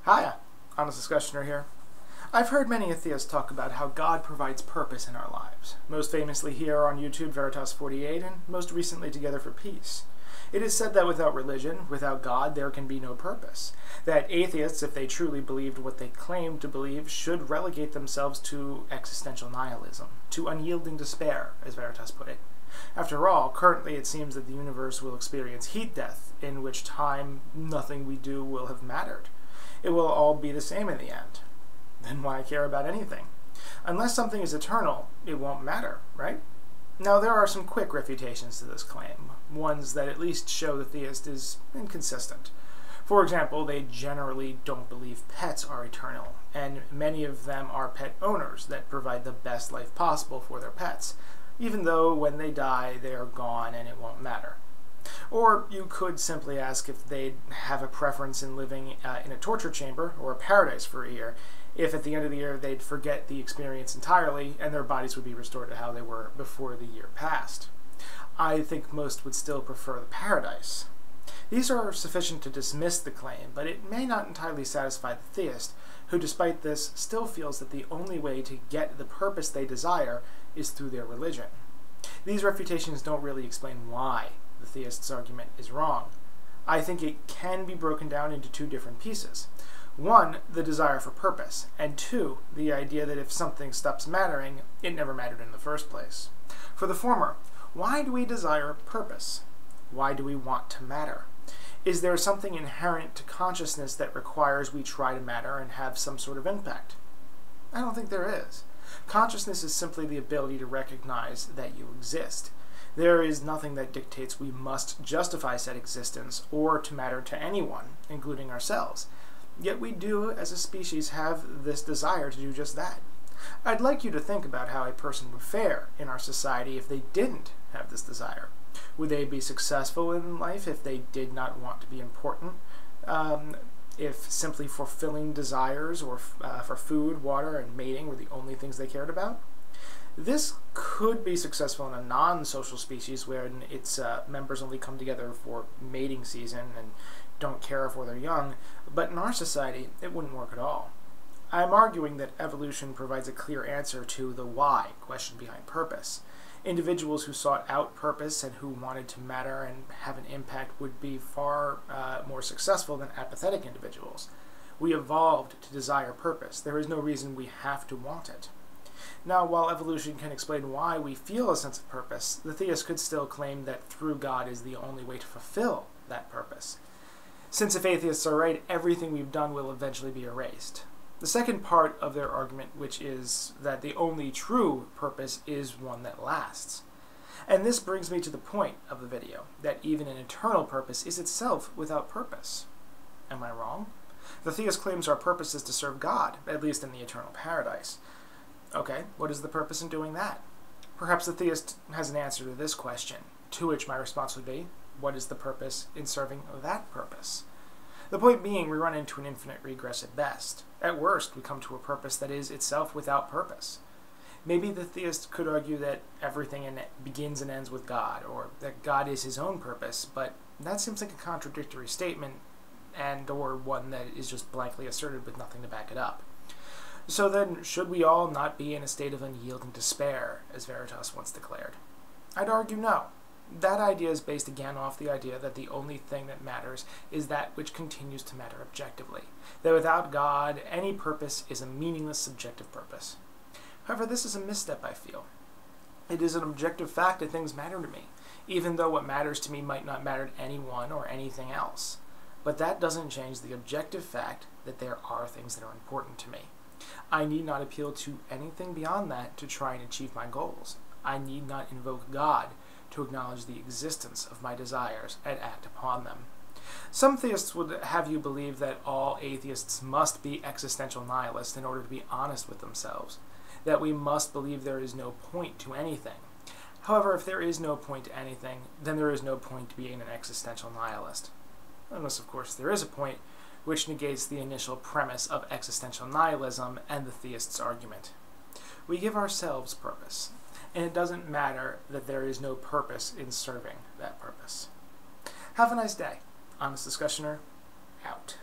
Hiya, Honest Discussioner here. I've heard many atheists talk about how God provides purpose in our lives, most famously here on YouTube, Veritas48, and most recently Together for Peace. It is said that without religion, without God, there can be no purpose. That atheists, if they truly believed what they claimed to believe, should relegate themselves to existential nihilism, to unyielding despair, as Veritas put it. After all, currently it seems that the universe will experience heat death, in which time nothing we do will have mattered. It will all be the same in the end. Then why care about anything? Unless something is eternal, it won't matter, right? Now, there are some quick refutations to this claim, ones that at least show the theist is inconsistent. For example, they generally don't believe pets are eternal, and many of them are pet owners that provide the best life possible for their pets, even though when they die, they are gone and it won't matter. Or you could simply ask if they'd have a preference in living in a torture chamber or a paradise for a year, if at the end of the year they'd forget the experience entirely and their bodies would be restored to how they were before the year passed. I think most would still prefer the paradise. These are sufficient to dismiss the claim, but it may not entirely satisfy the theist, who despite this still feels that the only way to get the purpose they desire is through their religion. These refutations don't really explain why the theist's argument is wrong. I think it can be broken down into two different pieces. One, the desire for purpose, and two, the idea that if something stops mattering, it never mattered in the first place. For the former, why do we desire purpose? Why do we want to matter? Is there something inherent to consciousness that requires we try to matter and have some sort of impact? I don't think there is. Consciousness is simply the ability to recognize that you exist. There is nothing that dictates we must justify said existence or to matter to anyone, including ourselves. Yet we do, as a species, have this desire to do just that. I'd like you to think about how a person would fare in our society if they didn't have this desire. Would they be successful in life if they did not want to be important? If simply fulfilling desires or for food, water, and mating were the only things they cared about? This could be successful in a non-social species wherein its members only come together for mating season and don't care for their young, but in our society, it wouldn't work at all. I'm arguing that evolution provides a clear answer to the why question behind purpose. Individuals who sought out purpose and who wanted to matter and have an impact would be far more successful than apathetic individuals. We evolved to desire purpose. There is no reason we have to want it. Now, while evolution can explain why we feel a sense of purpose, the theist could still claim that through God is the only way to fulfill that purpose. Since if atheists are right, everything we've done will eventually be erased. The second part of their argument, which is that the only true purpose is one that lasts. And this brings me to the point of the video, that even an eternal purpose is itself without purpose. Am I wrong? The theist claims our purpose is to serve God, at least in the eternal paradise. Okay, what is the purpose in doing that? Perhaps the theist has an answer to this question, to which my response would be, what is the purpose in serving that purpose? The point being, we run into an infinite regress at best. At worst, we come to a purpose that is itself without purpose. Maybe the theist could argue that everything begins and ends with God, or that God is his own purpose, but that seems like a contradictory statement, or one that is just blankly asserted with nothing to back it up. So then, should we all not be in a state of unyielding despair, as Veritas once declared? I'd argue no. That idea is based again off the idea that the only thing that matters is that which continues to matter objectively. That without God, any purpose is a meaningless subjective purpose. However, this is a misstep, I feel. It is an objective fact that things matter to me, even though what matters to me might not matter to anyone or anything else. But that doesn't change the objective fact that there are things that are important to me. I need not appeal to anything beyond that to try and achieve my goals. I need not invoke God to acknowledge the existence of my desires and act upon them. Some theists would have you believe that all atheists must be existential nihilists in order to be honest with themselves, that we must believe there is no point to anything. However, if there is no point to anything, then there is no point to being an existential nihilist. Unless, of course, there is a point, which negates the initial premise of existential nihilism and the theist's argument. We give ourselves purpose, and it doesn't matter that there is no purpose in serving that purpose. Have a nice day. Honest Discussioner, out.